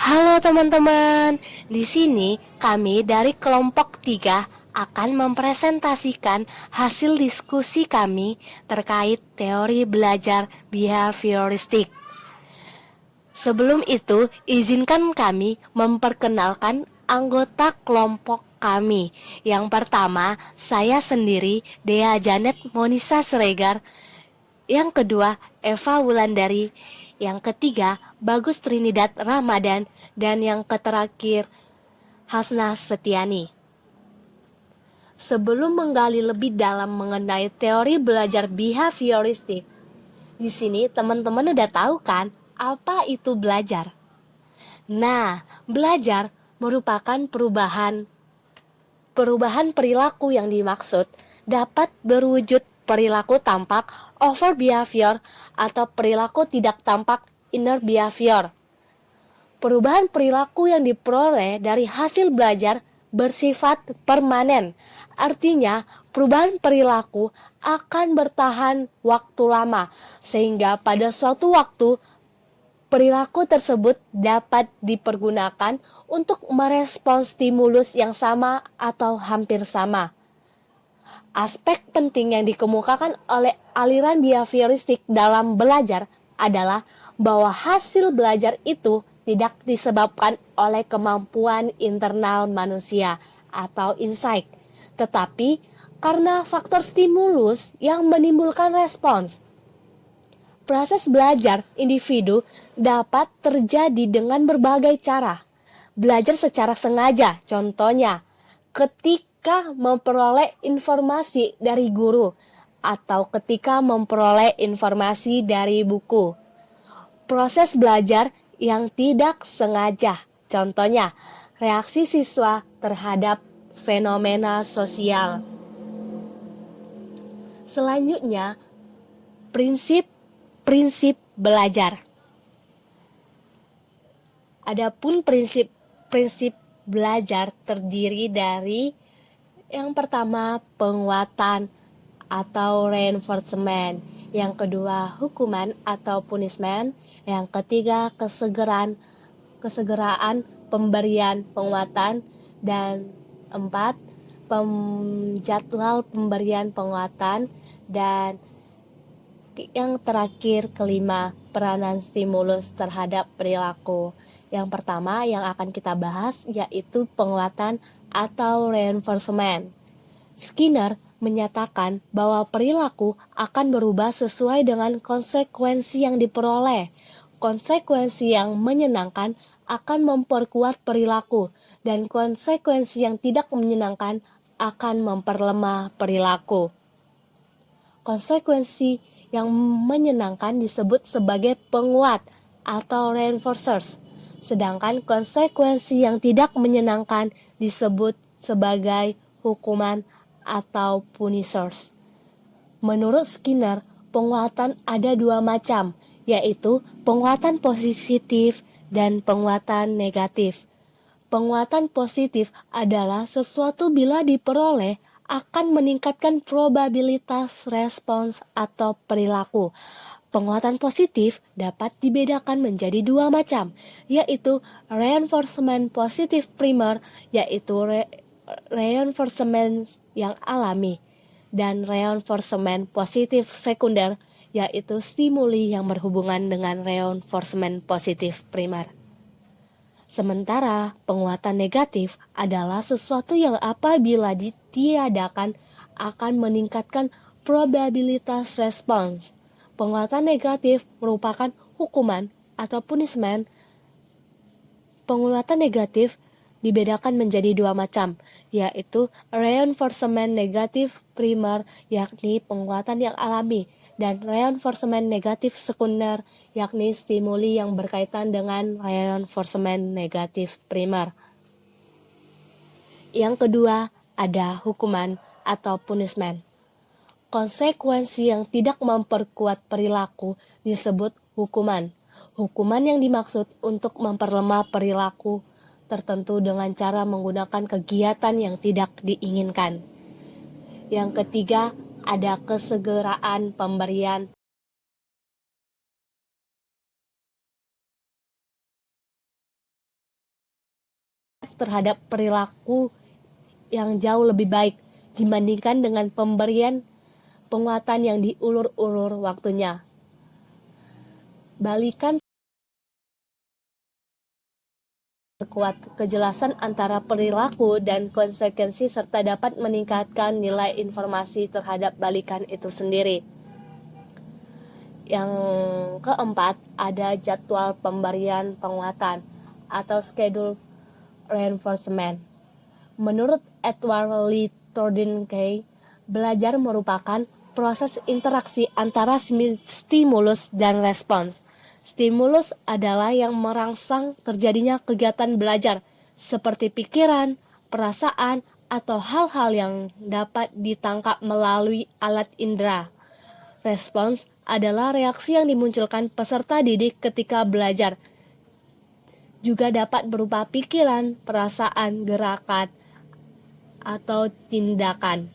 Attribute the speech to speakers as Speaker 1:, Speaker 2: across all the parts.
Speaker 1: Halo teman-teman, di sini kami dari kelompok 3 akan mempresentasikan hasil diskusi kami terkait teori belajar behavioristik. Sebelum itu, izinkan kami memperkenalkan anggota kelompok kami. Yang pertama, saya sendiri, Dea Janet Monisa Siregar. Yang kedua, Eva Wulandari. Yang ketiga, Bagus Trinidad Ramadan. Dan yang terakhir, Hasna Setiani. Sebelum menggali lebih dalam mengenai teori belajar behavioristik, di sini teman-teman udah tahu kan apa itu belajar? Nah, belajar merupakan perubahan perilaku yang dimaksud dapat berwujud perilaku tampak over behavior atau perilaku tidak tampak inner behavior. Perubahan perilaku yang diperoleh dari hasil belajar bersifat permanen. Artinya, perubahan perilaku akan bertahan waktu lama, sehingga pada suatu waktu perilaku tersebut dapat dipergunakan untuk merespons stimulus yang sama atau hampir sama. Aspek penting yang dikemukakan oleh aliran behavioristik dalam belajar adalah bahwa hasil belajar itu tidak disebabkan oleh kemampuan internal manusia atau insight, tetapi karena faktor stimulus yang menimbulkan respons. Proses belajar individu dapat terjadi dengan berbagai cara. Belajar secara sengaja, contohnya ketika memperoleh informasi dari guru atau ketika memperoleh informasi dari buku. Proses belajar yang tidak sengaja, contohnya reaksi siswa terhadap fenomena sosial. Selanjutnya, prinsip belajar. Adapun prinsip belajar terdiri dari yang pertama penguatan atau reinforcement, yang kedua hukuman atau punishment, yang ketiga kesegeraan pemberian penguatan, dan empat jadwal pemberian penguatan, dan yang terakhir kelima peranan stimulus terhadap perilaku. Yang pertama yang akan kita bahas yaitu penguatan atau reinforcement. Skinner menyatakan bahwa perilaku akan berubah sesuai dengan konsekuensi yang diperoleh. Konsekuensi yang menyenangkan akan memperkuat perilaku, dan konsekuensi yang tidak menyenangkan akan memperlemah perilaku. Konsekuensi yang menyenangkan disebut sebagai penguat atau reinforcers, sedangkan konsekuensi yang tidak menyenangkan disebut sebagai hukuman atau punishers. Menurut Skinner, penguatan ada dua macam, yaitu penguatan positif dan penguatan negatif. Penguatan positif adalah sesuatu bila diperoleh akan meningkatkan probabilitas respons atau perilaku. Penguatan positif dapat dibedakan menjadi dua macam, yaitu reinforcement positif primer, yaitu reinforcement yang alami, dan reinforcement positif sekunder, yaitu stimuli yang berhubungan dengan reinforcement positif primer. Sementara penguatan negatif adalah sesuatu yang apabila ditiadakan akan meningkatkan probabilitas respons. Penguatan negatif merupakan hukuman atau punishment. Penguatan negatif dibedakan menjadi dua macam, yaitu reinforcement negatif primer, yakni penguatan yang alami, dan reinforcement negatif sekunder, yakni stimuli yang berkaitan dengan reinforcement negatif primer. Yang kedua, ada hukuman atau punishment. Konsekuensi yang tidak memperkuat perilaku disebut hukuman. Hukuman yang dimaksud untuk memperlemah perilaku tertentu dengan cara menggunakan kegiatan yang tidak diinginkan. Yang ketiga, ada kesegeraan pemberian terhadap perilaku yang jauh lebih baik dibandingkan dengan pemberian penguatan yang diulur-ulur waktunya. Balikan kuat kejelasan antara perilaku dan konsekuensi serta dapat meningkatkan nilai informasi terhadap balikan itu sendiri. Yang keempat, ada jadwal pemberian penguatan atau schedule reinforcement. Menurut Edward Lee Thorndike, belajar merupakan proses interaksi antara stimulus dan respons. Stimulus adalah yang merangsang terjadinya kegiatan belajar, seperti pikiran, perasaan, atau hal-hal yang dapat ditangkap melalui alat indera. Respons adalah reaksi yang dimunculkan peserta didik ketika belajar. Juga dapat berupa pikiran, perasaan, gerakan, atau tindakan.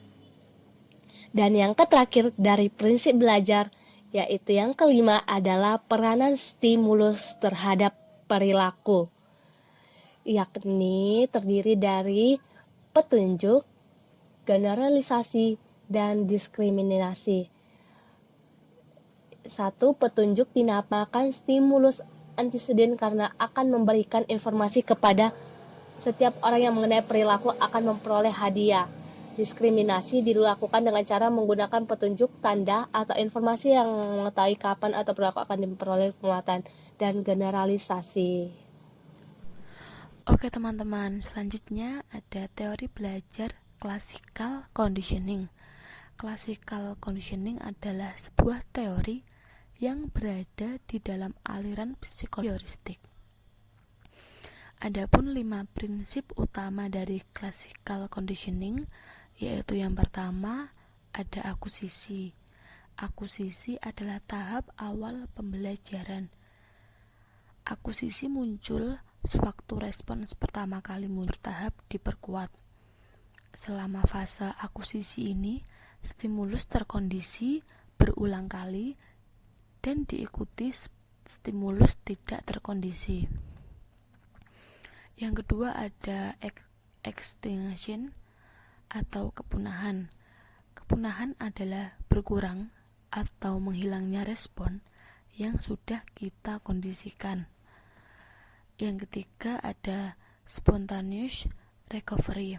Speaker 1: Dan yang terakhir dari prinsip belajar, yaitu yang kelima adalah peranan stimulus terhadap perilaku, yakni terdiri dari petunjuk, generalisasi, dan diskriminasi. 1. Petunjuk dinamakan stimulus antecedent karena akan memberikan informasi kepada setiap orang yang mengenai perilaku akan memperoleh hadiah. Diskriminasi dilakukan dengan cara menggunakan petunjuk, tanda, atau informasi yang mengetahui kapan atau perilaku akan diperoleh penguatan. Dan generalisasi.
Speaker 2: Oke teman-teman, selanjutnya ada teori belajar classical conditioning. Classical conditioning adalah sebuah teori yang berada di dalam aliran psikologi heuristik. Adapun 5 prinsip utama dari classical conditioning, yaitu yang pertama ada akusisi. Akusisi adalah tahap awal pembelajaran. Akusisi muncul sewaktu respons pertama kali muncul, tahap diperkuat. Selama fase akusisi ini, stimulus terkondisi berulang kali dan diikuti stimulus tidak terkondisi. Yang kedua ada extinction atau kepunahan. Kepunahan adalah berkurang atau menghilangnya respon yang sudah kita kondisikan. Yang ketiga ada spontaneous recovery.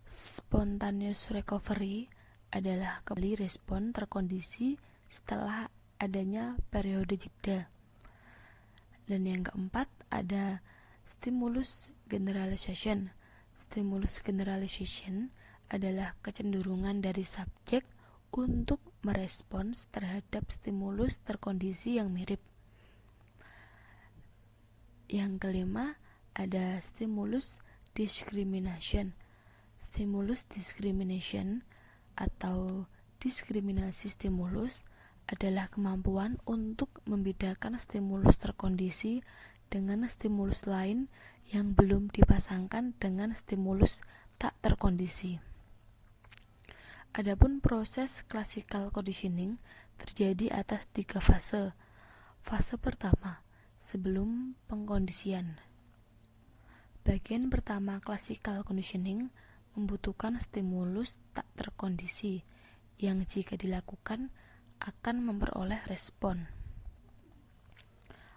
Speaker 2: Spontaneous recovery adalah kembali respon terkondisi setelah adanya periode jeda. Dan yang keempat ada stimulus generalization. Stimulus generalization adalah kecenderungan dari subjek untuk merespons terhadap stimulus terkondisi yang mirip. Yang kelima ada stimulus discrimination. Stimulus discrimination atau diskriminasi stimulus adalah kemampuan untuk membedakan stimulus terkondisi dengan stimulus lain yang belum dipasangkan dengan stimulus tak terkondisi. Adapun proses classical conditioning terjadi atas 3 fase. Fase pertama, sebelum pengkondisian. Bagian pertama classical conditioning membutuhkan stimulus tak terkondisi yang jika dilakukan akan memperoleh respon.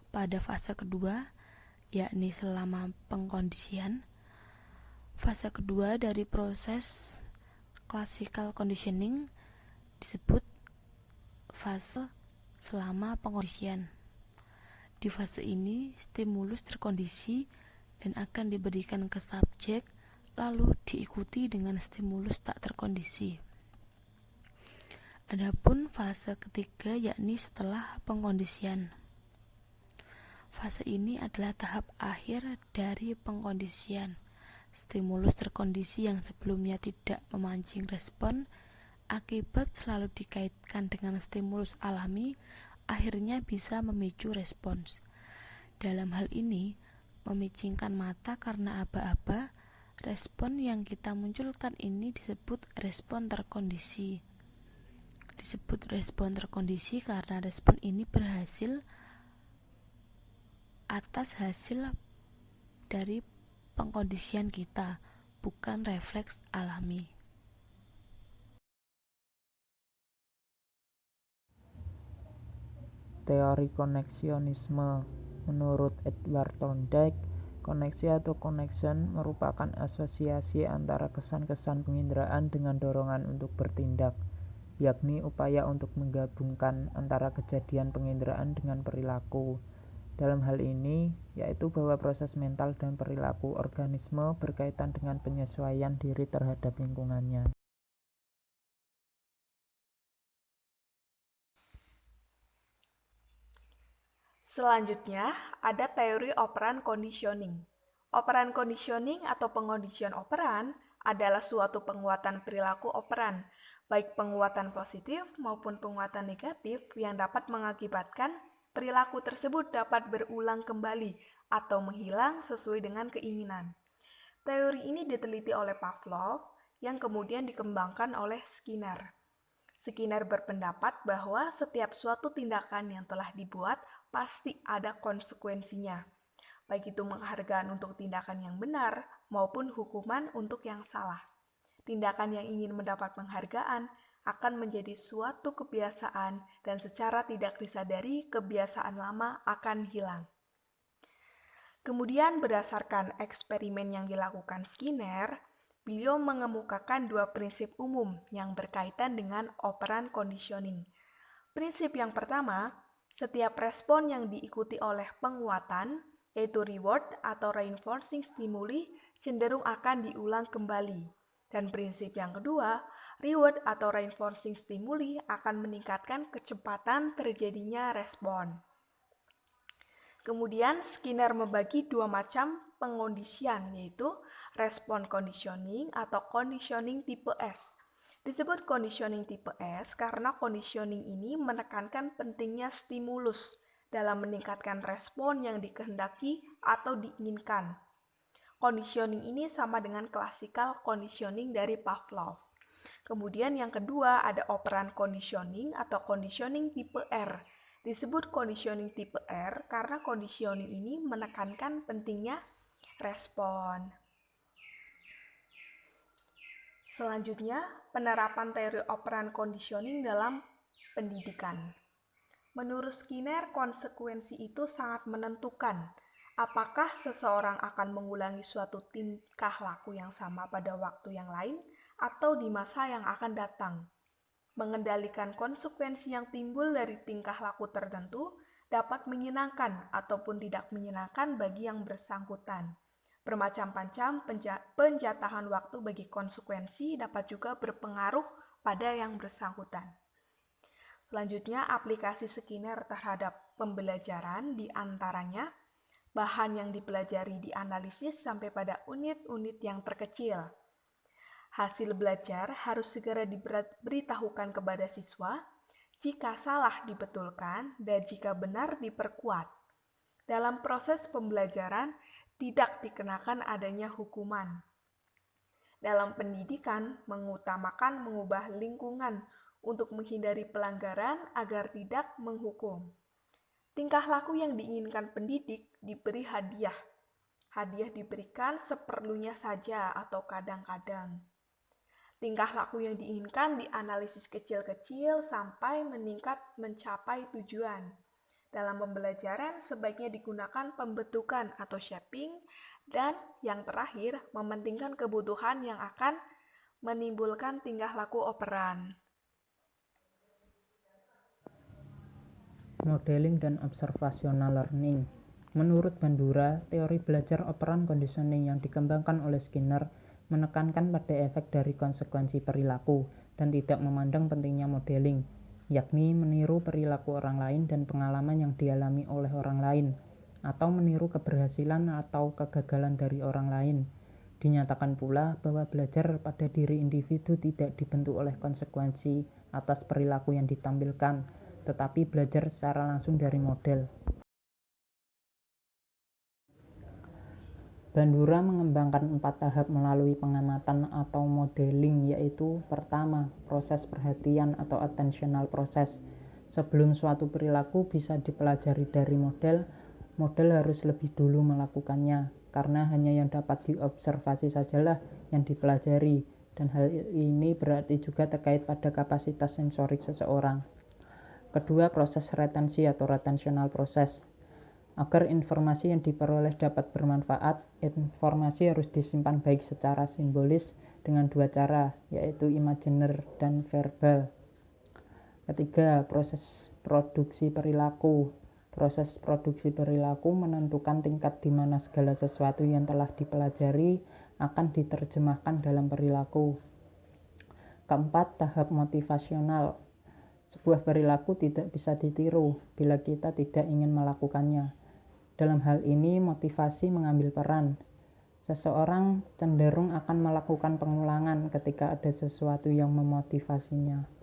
Speaker 2: Pada fase kedua, yakni selama pengkondisian, fase kedua dari proses classical conditioning disebut fase selama pengkondisian. Di fase ini, stimulus terkondisi dan akan diberikan ke subjek, lalu diikuti dengan stimulus tak terkondisi. Adapun fase ketiga yakni setelah pengkondisian. Fase ini adalah tahap akhir dari pengkondisian. Stimulus terkondisi yang sebelumnya tidak memancing respon, akibat selalu dikaitkan dengan stimulus alami, akhirnya bisa memicu respons. Dalam hal ini, memicingkan mata karena aba-aba, respon yang kita munculkan ini disebut respon terkondisi. Disebut respon terkondisi karena respon ini berhasil atas hasil dari pengkondisian kita, bukan refleks alami.
Speaker 3: Teori koneksionisme. Menurut Edward Thorndike, koneksi atau connection merupakan asosiasi antara kesan-kesan penginderaan dengan dorongan untuk bertindak, yakni upaya untuk menggabungkan antara kejadian penginderaan dengan perilaku. Dalam hal ini, yaitu bahwa proses mental dan perilaku organisme berkaitan dengan penyesuaian diri terhadap lingkungannya.
Speaker 4: Selanjutnya, ada teori operan conditioning. Operan conditioning atau pengondisian operan adalah suatu penguatan perilaku operan, baik penguatan positif maupun penguatan negatif yang dapat mengakibatkan perilaku tersebut dapat berulang kembali atau menghilang sesuai dengan keinginan. Teori ini diteliti oleh Pavlov yang kemudian dikembangkan oleh Skinner. Skinner berpendapat bahwa setiap suatu tindakan yang telah dibuat pasti ada konsekuensinya, baik itu penghargaan untuk tindakan yang benar maupun hukuman untuk yang salah. Tindakan yang ingin mendapat penghargaan akan menjadi suatu kebiasaan dan secara tidak disadari kebiasaan lama akan hilang. Kemudian berdasarkan eksperimen yang dilakukan Skinner, beliau mengemukakan dua prinsip umum yang berkaitan dengan operan conditioning. Prinsip yang pertama, setiap respon yang diikuti oleh penguatan, yaitu reward atau reinforcing stimuli, cenderung akan diulang kembali. Dan prinsip yang kedua, reward atau reinforcing stimuli akan meningkatkan kecepatan terjadinya respon. Kemudian Skinner membagi dua macam pengondisian, yaitu respon conditioning atau conditioning tipe S. Disebut conditioning tipe S karena conditioning ini menekankan pentingnya stimulus dalam meningkatkan respon yang dikehendaki atau diinginkan. Conditioning ini sama dengan classical conditioning dari Pavlov. Kemudian yang kedua ada operan conditioning atau conditioning tipe R. Disebut conditioning tipe R karena conditioning ini menekankan pentingnya respon. Selanjutnya, penerapan teori operan conditioning dalam pendidikan. Menurut Skinner, konsekuensi itu sangat menentukan apakah seseorang akan mengulangi suatu tingkah laku yang sama pada waktu yang lain atau di masa yang akan datang. Mengendalikan konsekuensi yang timbul dari tingkah laku tertentu dapat menyenangkan ataupun tidak menyenangkan bagi yang bersangkutan. Bermacam-macam penjatahan waktu bagi konsekuensi dapat juga berpengaruh pada yang bersangkutan. Selanjutnya, aplikasi Skinner terhadap pembelajaran diantaranya bahan yang dipelajari dianalisis sampai pada unit-unit yang terkecil. Hasil belajar harus segera diberitahukan kepada siswa, jika salah dibetulkan dan jika benar diperkuat. Dalam proses pembelajaran, tidak dikenakan adanya hukuman. Dalam pendidikan, mengutamakan mengubah lingkungan untuk menghindari pelanggaran agar tidak menghukum. Tingkah laku yang diinginkan pendidik diberi hadiah. Hadiah diberikan seperlunya saja atau kadang-kadang. Tingkah laku yang diinginkan dianalisis kecil-kecil sampai meningkat mencapai tujuan. Dalam pembelajaran sebaiknya digunakan pembentukan atau shaping, dan yang terakhir mementingkan kebutuhan yang akan menimbulkan tingkah laku operan.
Speaker 3: Modeling dan observational learning. Menurut Bandura, teori belajar operan conditioning yang dikembangkan oleh Skinner menekankan pada efek dari konsekuensi perilaku dan tidak memandang pentingnya modeling, yakni meniru perilaku orang lain dan pengalaman yang dialami oleh orang lain, atau meniru keberhasilan atau kegagalan dari orang lain. Dinyatakan pula bahwa belajar pada diri individu tidak dibentuk oleh konsekuensi atas perilaku yang ditampilkan, tetapi belajar secara langsung dari model. Bandura mengembangkan 4 tahap melalui pengamatan atau modeling, yaitu pertama, proses perhatian atau attentional process. Sebelum suatu perilaku bisa dipelajari dari model, model harus lebih dulu melakukannya. karena hanya yang dapat diobservasi sajalah yang dipelajari, dan hal ini berarti juga terkait pada kapasitas sensorik seseorang. Kedua, proses retensi atau retentional process. Agar informasi yang diperoleh dapat bermanfaat, informasi harus disimpan baik secara simbolis dengan dua cara, yaitu imaginer dan verbal. Ketiga, proses produksi perilaku. Proses produksi perilaku menentukan tingkat di mana segala sesuatu yang telah dipelajari akan diterjemahkan dalam perilaku. Keempat, tahap motivasional. Sebuah perilaku tidak bisa ditiru bila kita tidak ingin melakukannya. Dalam hal ini, motivasi mengambil peran. Seseorang cenderung akan melakukan pengulangan ketika ada sesuatu yang memotivasinya.